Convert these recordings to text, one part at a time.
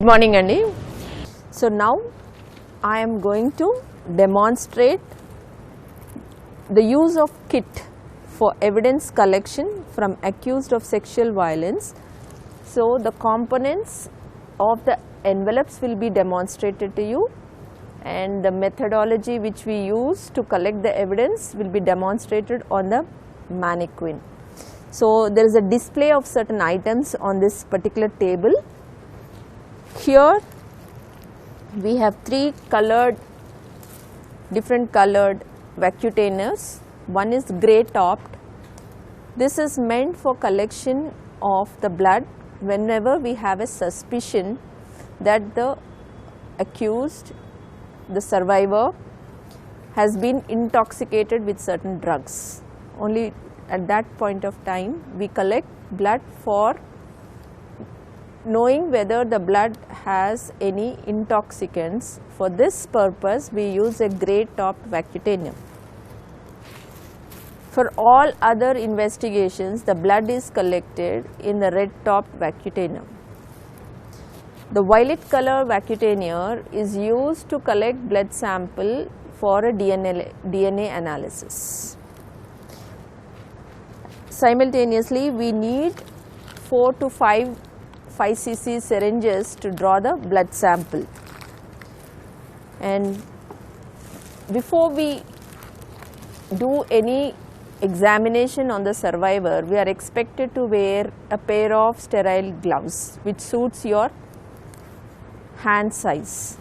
Good morning, Andy. So now I am going to demonstrate the use of kit for evidence collection from accused of sexual violence. So the components of the envelopes will be demonstrated to you, and the methodology which we use to collect the evidence will be demonstrated on the mannequin. So there is a display of certain items on this particular table. Here we have three different colored vacuoteners. One is grey topped. This is meant for collection of the blood whenever we have a suspicion that the accused, the survivor, has been intoxicated with certain drugs. Only at that point of time we collect blood for knowing whether the blood has any intoxicants. For this purpose we use a grey topped vacuotener. For all other investigations, the blood is collected in the red topped vacuotener. The violet color vacuotener is used to collect blood sample for a DNA analysis. Simultaneously we need 4 to 5 cc syringes to draw the blood sample, and before we do any examination on the survivor, we are expected to wear a pair of sterile gloves which suits your hand size.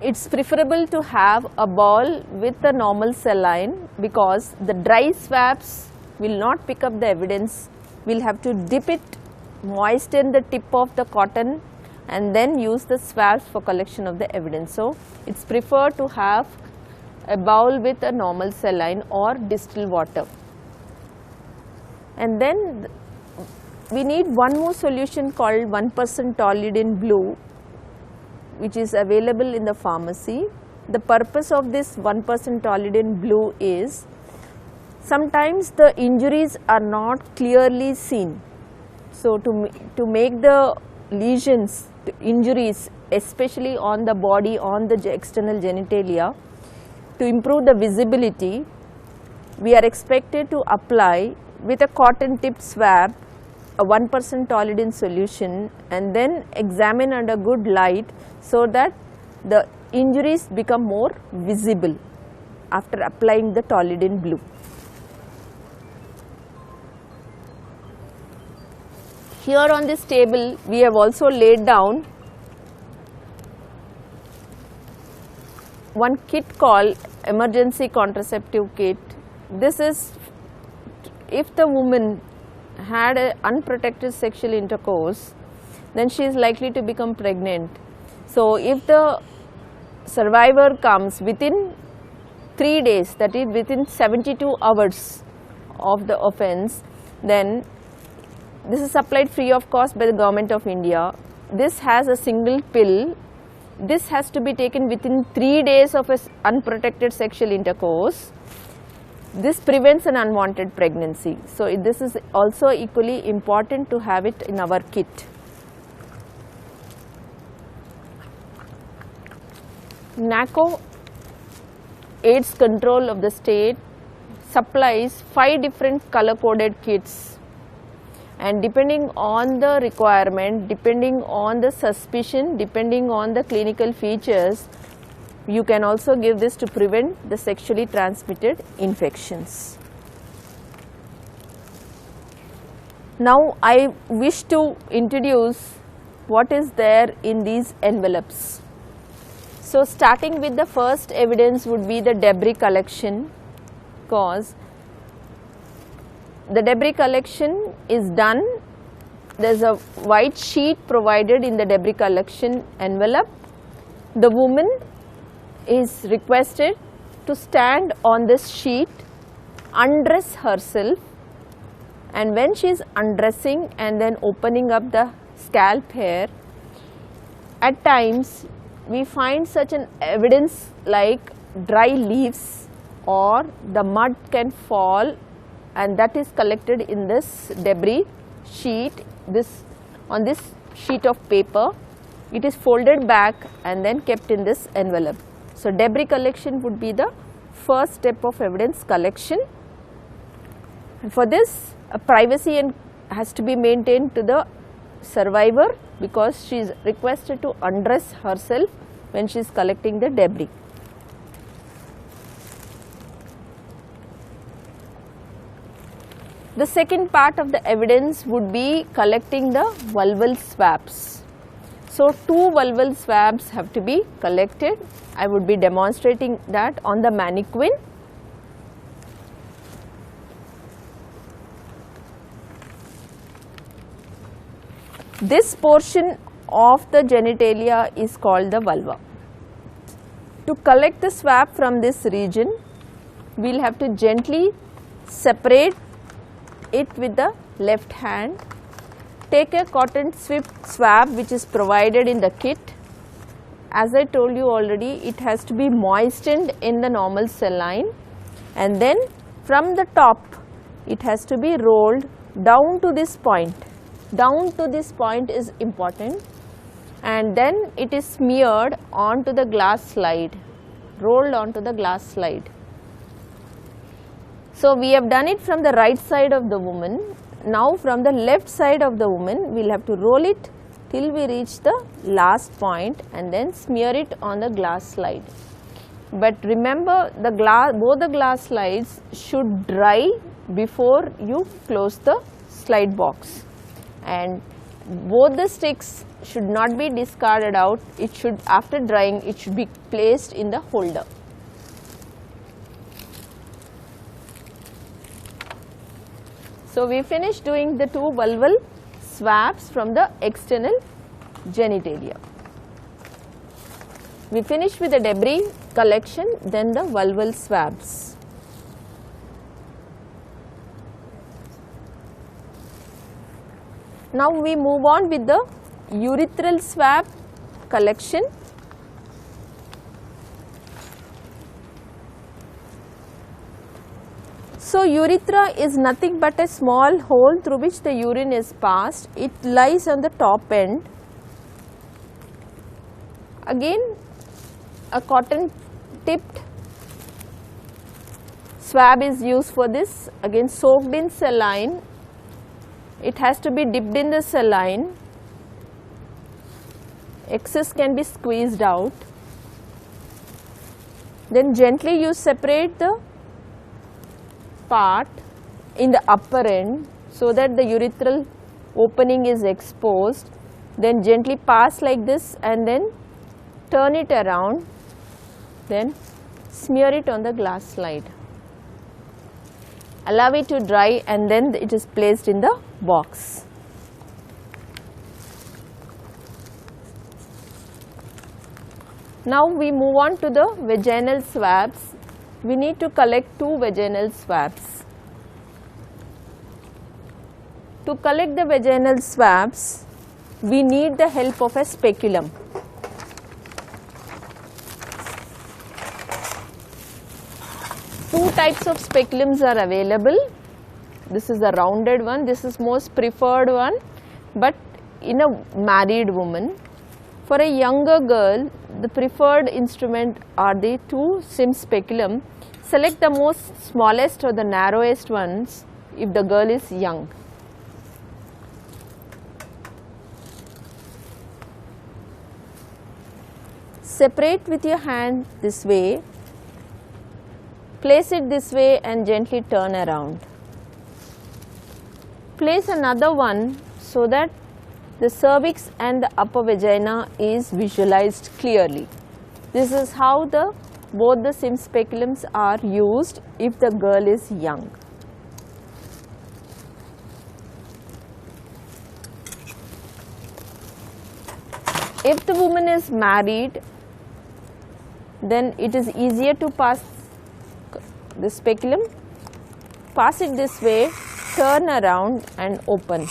It's preferable to have a ball with a normal saline because the dry swabs will not pick up the evidence. We'll have to dip it, moisten the tip of the cotton, and then use the swabs for collection of the evidence. So it's preferred to have a bowl with a normal saline or distilled water. And then we need one more solution called 1% toluidine blue, which is available in the pharmacy. The purpose of this 1% toluidine blue is sometimes the injuries are not clearly seen. So to make the lesions, injuries, especially on the body, on the external genitalia, to improve the visibility, we are expected to apply with a cotton tip swab a 1% toluidine solution and then examine under good light so that the injuries become more visible after applying the toluidine blue. Here on this table we have also laid down one kit called emergency contraceptive kit. This is if the woman had an unprotected sexual intercourse, then she is likely to become pregnant. So if the survivor comes within 3 days, that is within 72 hours of the offence, then this is supplied free of cost by the Government of India. This has a single pill. This has to be taken within 3 days of unprotected sexual intercourse. This prevents an unwanted pregnancy. So this is also equally important to have it in our kit. NACO AIDS control of the state supplies 5 different color coded kits, and depending on the requirement, depending on the suspicion, depending on the clinical features, you can also give this to prevent the sexually transmitted infections. Now I wish to introduce what is there in these envelopes. So, starting with the first evidence would be the debris collection, because the debris collection is done. There is a white sheet provided in the debris collection envelope. The woman is requested to stand on this sheet, undress herself, and when she is undressing and then opening up the scalp hair, at times we find such an evidence like dry leaves or the mud can fall, and that is collected in this debris sheet, on this sheet of paper. It is folded back and then kept in this envelope. So, debris collection would be the first step of evidence collection, and for this a privacy has to be maintained to the survivor, because she is requested to undress herself when she is collecting the debris. The second part of the evidence would be collecting the vulval swabs. So, 2 vulval swabs have to be collected. I would be demonstrating that on the mannequin. This portion of the genitalia is called the vulva. To collect the swab from this region, we will have to gently separate it with the left hand. Take a cotton swab which is provided in the kit. As I told you already, it has to be moistened in the normal saline, and then from the top it has to be rolled down to this point. Down to this point is important, and then it is smeared onto the glass slide, rolled onto the glass slide. So, we have done it from the right side of the woman. Now, from the left side of the woman, we will have to roll it till we reach the last point and then smear it on the glass slide. But remember, both the glass slides should dry before you close the slide box, and both the sticks should not be discarded out. It should, after drying, it should be placed in the holder. So, we finished doing the 2 vulval swabs from the external genitalia. We finished with the debris collection, then the vulval swabs. Now, we move on with the urethral swab collection. So, urethra is nothing but a small hole through which the urine is passed. It lies on the top end. Again, a cotton tipped swab is used for this, again soaked in saline. It has to be dipped in the saline. Excess can be squeezed out. Then gently you separate the part in the upper end so that the urethral opening is exposed. Then gently pass like this and then turn it around, then smear it on the glass slide. Allow it to dry and then it is placed in the box. Now we move on to the vaginal swabs. We need to collect 2 vaginal swabs. To collect the vaginal swabs, we need the help of a speculum. Two types of speculums are available. This is a rounded one, this is most preferred one, but in a married woman. For a younger girl, the preferred instrument are the 2 sim speculum. Select the most smallest or the narrowest ones if the girl is young. Separate with your hand this way, place it this way and gently turn around. Place another one so that the cervix and the upper vagina is visualized clearly. This is how both the sim speculums are used if the girl is young. If the woman is married, then it is easier to pass the speculum. Pass it this way, turn around and open.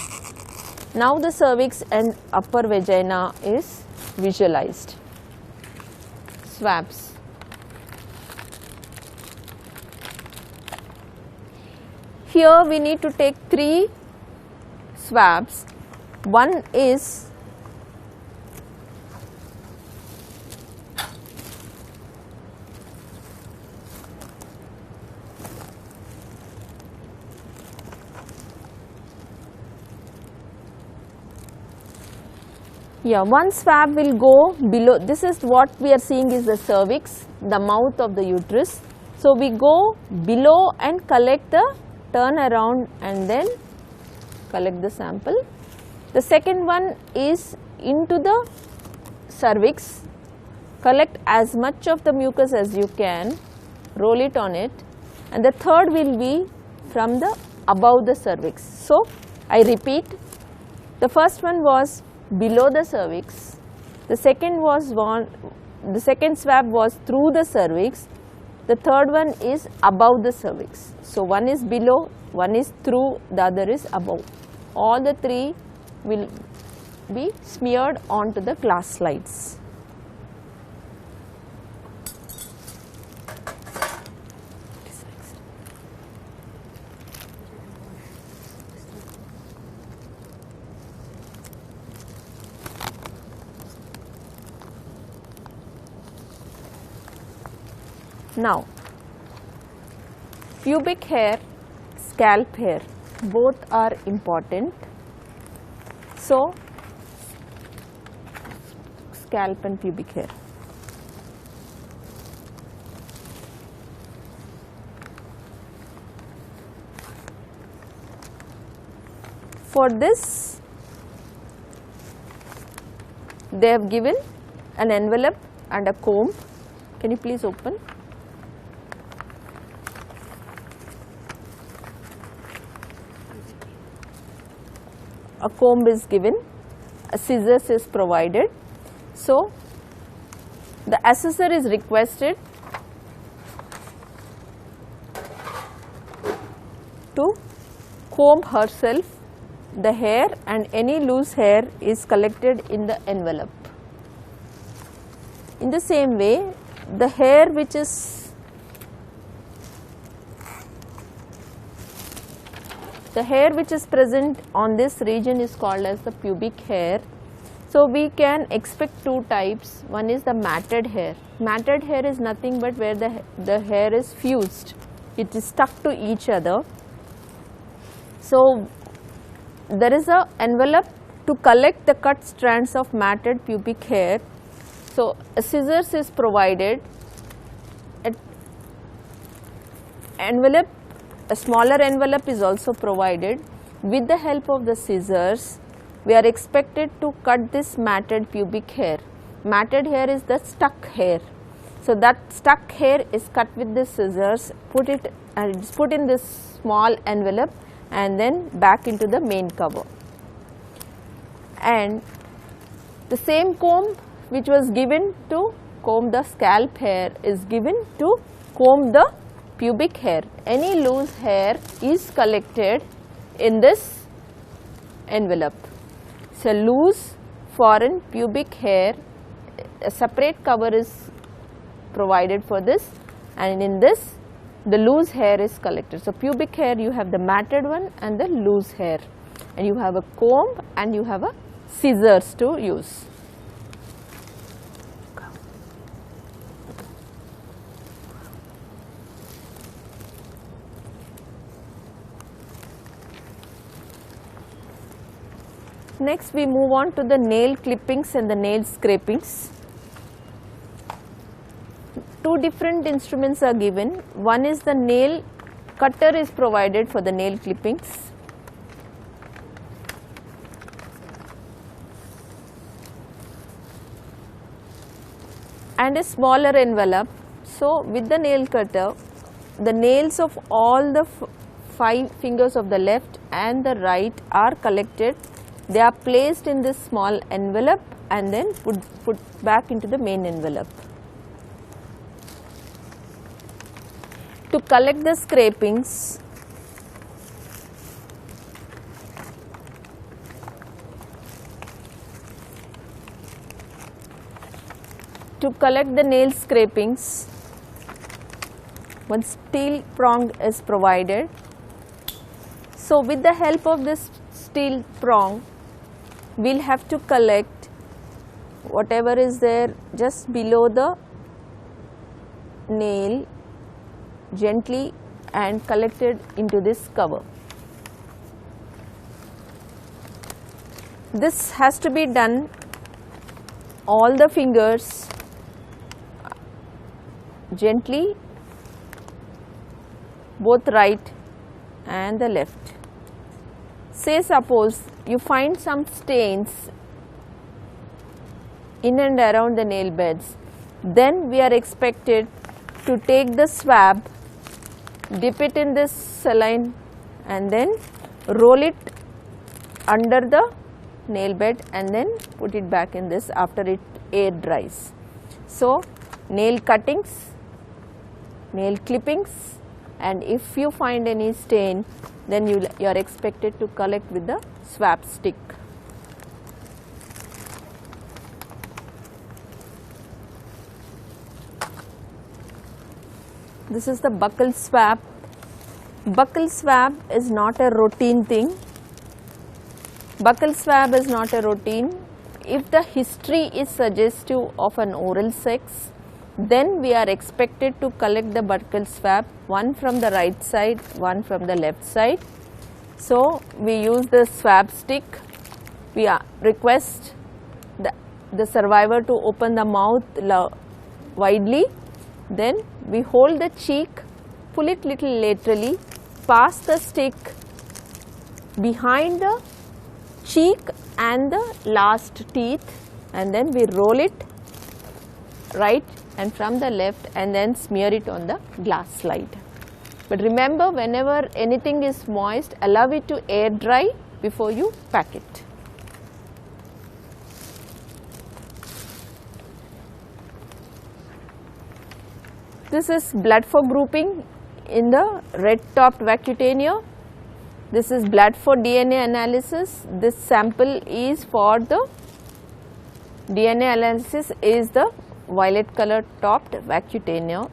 Now the cervix and upper vagina is visualized. Swabs. Here we need to take 3 swabs. One is one swab will go below. This is what we are seeing is the cervix, the mouth of the uterus. So we go below and collect turn around and then collect the sample. The second one is into the cervix, collect as much of the mucus as you can, roll it on it, and the third will be from the above the cervix. So I repeat, the first one was below the cervix, the second swab was through the cervix, the third one is above the cervix. So one is below, one is through, the other is above. All the 3 will be smeared onto the glass slides. Now, pubic hair, scalp hair, both are important. So, scalp and pubic hair. For this, they have given an envelope and a comb. Can you please open? A comb is given, a scissors is provided. So, the assessor is requested to comb herself the hair, and any loose hair is collected in the envelope. In the same way, the hair which is present on this region is called as the pubic hair. So we can expect 2 types. One is the matted hair. Matted hair is nothing but where the hair is fused. It is stuck to each other. So there is an envelope to collect the cut strands of matted pubic hair. So a scissors is provided. A smaller envelope is also provided. With the help of the scissors, we are expected to cut this matted pubic hair. Matted hair is the stuck hair. So that stuck hair is cut with the scissors, put in this small envelope and then back into the main cover. And the same comb which was given to comb the scalp hair is given to comb the pubic hair. Any loose hair is collected in this envelope. So loose foreign pubic hair, a separate cover is provided for this, and in this the loose hair is collected. So pubic hair, you have the matted one and the loose hair, and you have a comb and you have a scissors to use. Next we move on to the nail clippings and the nail scrapings. 2 different instruments are given. One is the nail cutter is provided for the nail clippings. and a smaller envelope. So, with the nail cutter, the nails of all the 5 fingers of the left and the right are collected. They are placed in this small envelope and then put back into the main envelope. To collect the scrapings, the nail scrapings, one steel prong is provided. So, with the help of this steel prong, we will have to collect whatever is there just below the nail gently and collected into this cover. This has to be done all the fingers gently, both right and the left. Say suppose you find some stains in and around the nail beds, then we are expected to take the swab, dip it in this saline and then roll it under the nail bed and then put it back in this after it air dries. So, nail cuttings, nail clippings, and if you find any stain, then you are expected to collect with the swab stick. This is the buccal swab. Buccal swab is not a routine thing. Buccal swab is not a routine. If the history is suggestive of an oral sex, then we are expected to collect the buccal swab, one from the right side, one from the left side. So, we use the swab stick. We request the survivor to open the mouth widely. Then we hold the cheek, pull it little laterally, pass the stick behind the cheek and the last teeth, and then we roll it right and from the left and then smear it on the glass slide. But remember, whenever anything is moist, allow it to air dry before you pack it. This is blood for grouping in the red topped vacutaneer. This is blood for DNA analysis. This sample is for the DNA analysis is the violet color topped vacutaneer.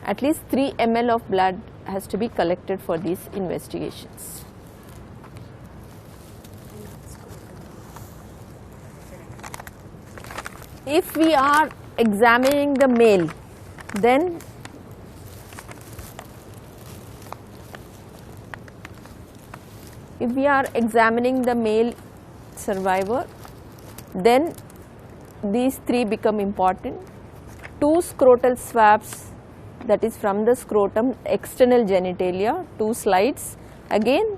At least 3 ml of blood has to be collected for these investigations. If we are examining the male, then if we are examining the male survivor, then these 3 become important. 2 scrotal swabs, that is from the scrotum, external genitalia, 2 slides. Again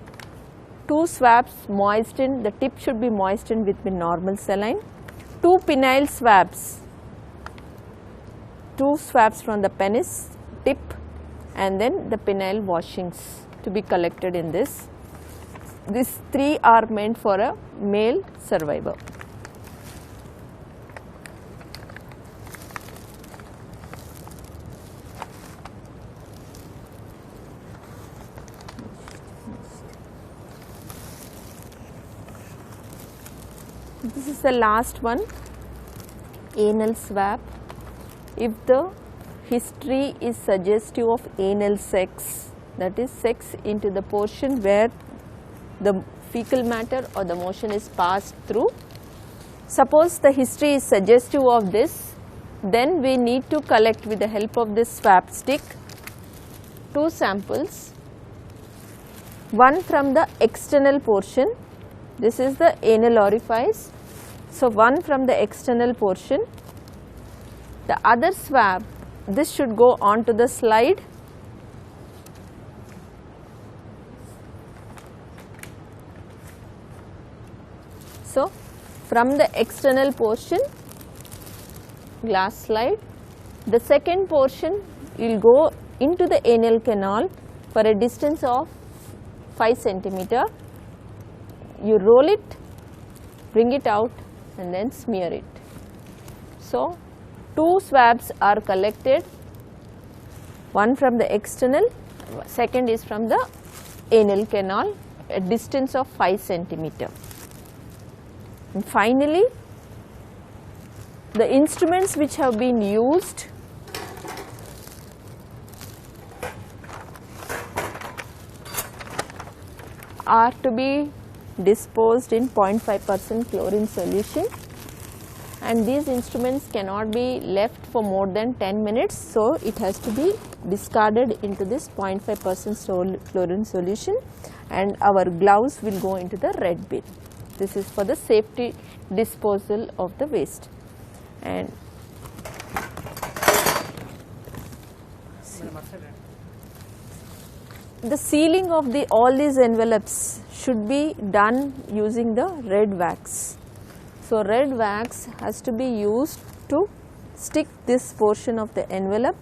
2 swabs moistened, the tip should be moistened with normal saline. 2 penile swabs, 2 swabs from the penis tip and then the penile washings to be collected in this. These 3 are meant for a male survivor. This is the last one, anal swab. If the history is suggestive of anal sex, that is sex into the portion where the fecal matter or the motion is passed through. Suppose the history is suggestive of this, then we need to collect with the help of this swab stick 2 samples, one from the external portion. This is the anal orifice. So, one from the external portion, the other swab, this should go on to the slide. So, from the external portion, glass slide, The second portion, you will go into the anal canal for a distance of 5 centimeter. You roll it, bring it out and then smear it. So, 2 swabs are collected, one from the external, second is from the anal canal, a distance of 5 centimeter. And finally, the instruments which have been used are to be disposed in 0.5% chlorine solution, and these instruments cannot be left for more than 10 minutes. So, it has to be discarded into this 0.5% chlorine solution, and our gloves will go into the red bin. This is for the safety disposal of the waste. And the sealing of all these envelopes should be done using the red wax. So, red wax has to be used to stick this portion of the envelope,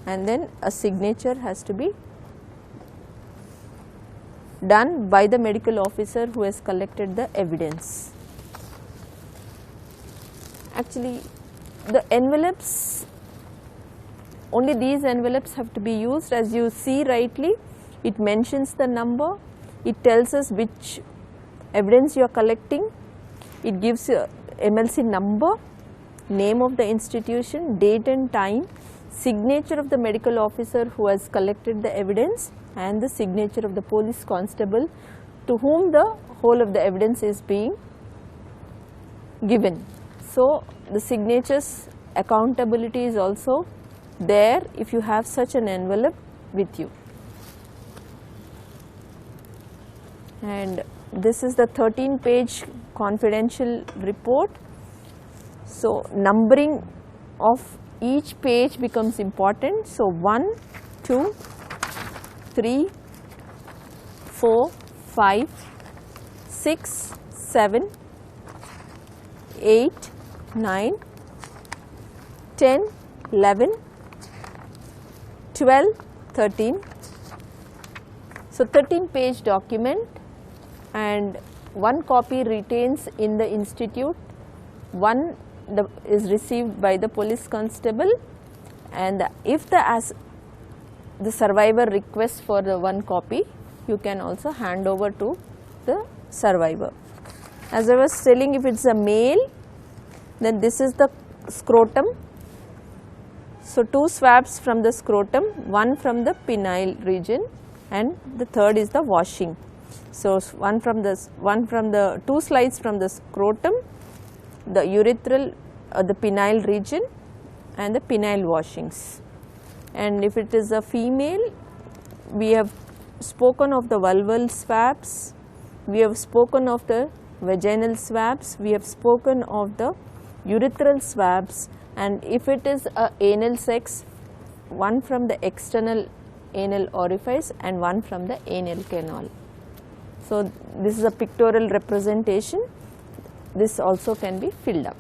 and then a signature has to be done by the medical officer who has collected the evidence. Actually, the envelopes, only these envelopes have to be used. As you see rightly, it mentions the number, it tells us which evidence you are collecting, it gives you MLC number, name of the institution, date and time, signature of the medical officer who has collected the evidence, and the signature of the police constable to whom the whole of the evidence is being given. So, the signatures accountability is also there if you have such an envelope with you. And this is the 13-page confidential report. So, numbering of each page becomes important. So, 1, 2, 3, 4, 5, 6, 7, 8, 9, 10, 11, 12, 13. So, 13-page document, and one copy retains in the institute, one is received by the police constable, and if the survivor requests for the one copy, you can also hand over to the survivor. As I was telling, if it is a male, then this is the scrotum. So, 2 swabs from the scrotum, one from the penile region, and the third is the washing. So, 2 slides from the scrotum, the urethral, the penile region, and the penile washings. And if it is a female, we have spoken of the vulval swabs, we have spoken of the vaginal swabs, we have spoken of the urethral swabs, and if it is a anal sex, one from the external anal orifice and one from the anal canal. So, this is a pictorial representation. This also can be filled up.